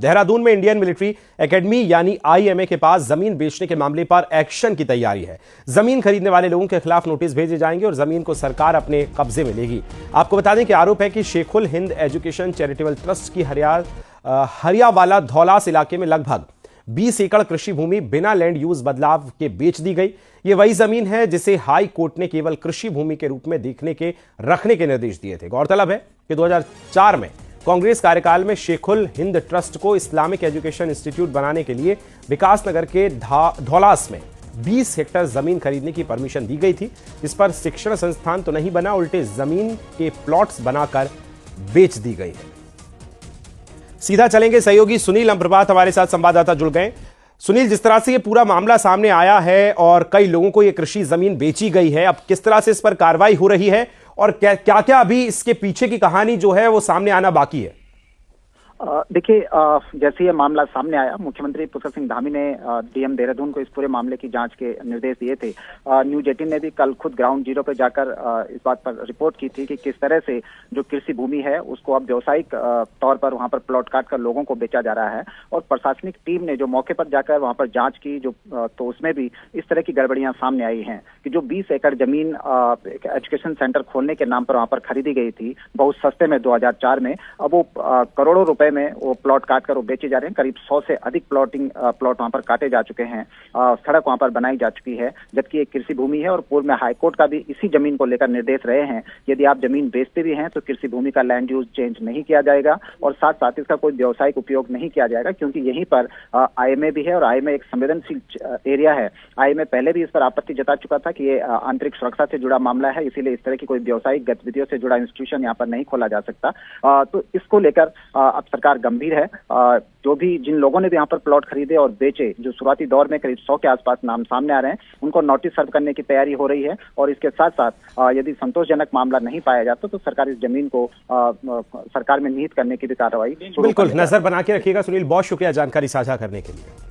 देहरादून में Indian military academy यानी IMA के पास जमीन बेचने के मामले पर एक्शन की तैयारी है। जमीन खरीदने वाले लोगों के खिलाफ नोटिस भेजे जाएंगे और जमीन को सरकार अपने कब्जे में लेगी। आपको बता दें कि आरोप है कि शेखुल हिंद एजुकेशन चैरिटेबल ट्रस्ट की हरियावाला धौलास इलाके में लगभग 20 एकड़ कृषि भूमि बिना लैंड यूज बदलाव के बेच दी गई। यह वही जमीन है जिसे हाई कोर्ट ने केवल कृषि भूमि के रूप में रखने के निर्देश दिए थे। गौरतलब है कि 2004 में कांग्रेस कार्यकाल में शेखुल हिंद ट्रस्ट को इस्लामिक एजुकेशन इंस्टीट्यूट बनाने के लिए विकासनगर के धौलास में 20 हेक्टेयर जमीन खरीदने की परमिशन दी गई थी। इस पर शिक्षण संस्थान तो नहीं बना, उल्टे जमीन के प्लॉट्स बनाकर बेच दी गई है। सीधा चलेंगे सहयोगी सुनील अमप्रभात हमारे साथ संवाददाता जुड़ गए। सुनील, जिस तरह से ये पूरा मामला सामने आया है और कई लोगों को ये कृषि जमीन बेची गई है, अब किस तरह से इस पर कार्रवाई हो रही है और क्या क्या अभी इसके पीछे की कहानी जो है वो सामने आना बाकी है? देखिए, जैसे ये मामला सामने आया, मुख्यमंत्री पुष्कर सिंह धामी ने डीएम देहरादून को इस पूरे मामले की जांच के निर्देश दिए थे। न्यूज 18 ने भी कल खुद ग्राउंड जीरो पे जाकर इस बात पर रिपोर्ट की थी कि किस तरह से जो कृषि भूमि है उसको अब व्यावसायिक तौर पर वहां पर प्लॉट काट कर लोगों को बेचा जा रहा है। और प्रशासनिक टीम ने जो मौके पर जाकर वहां पर जांच की, तो उसमें भी इस तरह की गड़बड़ियां सामने आई हैं कि जो 20 एकड़ जमीन एजुकेशन सेंटर खोलने के नाम पर वहां पर खरीदी गई थी बहुत सस्ते में 2004 में, अब वो करोड़ों रुपए में वो प्लॉट काट कर वो बेचे जा रहे हैं। करीब 100 से अधिक प्लॉट वहां पर काटे जा चुके हैं। सड़क वहां पर बनाई जा चुकी है, जबकि एक कृषि भूमि है और पूर्व में हाईकोर्ट का भी इसी जमीन को लेकर निर्देश रहे हैं, यदि आप जमीन बेचते भी हैं तो कृषि भूमि का लैंड यूज चेंज नहीं किया जाएगा और साथ साथ इसका कोई व्यावसायिक उपयोग नहीं किया जाएगा, क्योंकि यहीं पर आईएमए भी है और आईएमए एक संवेदनशील एरिया है। आईएमए पहले भी इस पर आपत्ति जता चुका था कि ये आंतरिक सुरक्षा से जुड़ा मामला है, इसीलिए इस तरह की कोई व्यावसायिक गतिविधियों से जुड़ा इंस्टीट्यूशन यहाँ पर नहीं खोला जा सकता। तो इसको लेकर अब सरकार गंभीर है। जो भी जिन लोगों ने भी यहाँ पर प्लॉट खरीदे और बेचे, जो शुरुआती दौर में करीब 100 के आसपास नाम सामने आ रहे हैं, उनको नोटिस सर्व करने की तैयारी हो रही है। और इसके साथ साथ यदि संतोषजनक मामला नहीं पाया जाता तो सरकार इस जमीन को सरकार में निहित करने की भी कार्रवाई बिल्कुल नजर बना के रखिएगा। सुनील, बहुत शुक्रिया जानकारी साझा करने के लिए।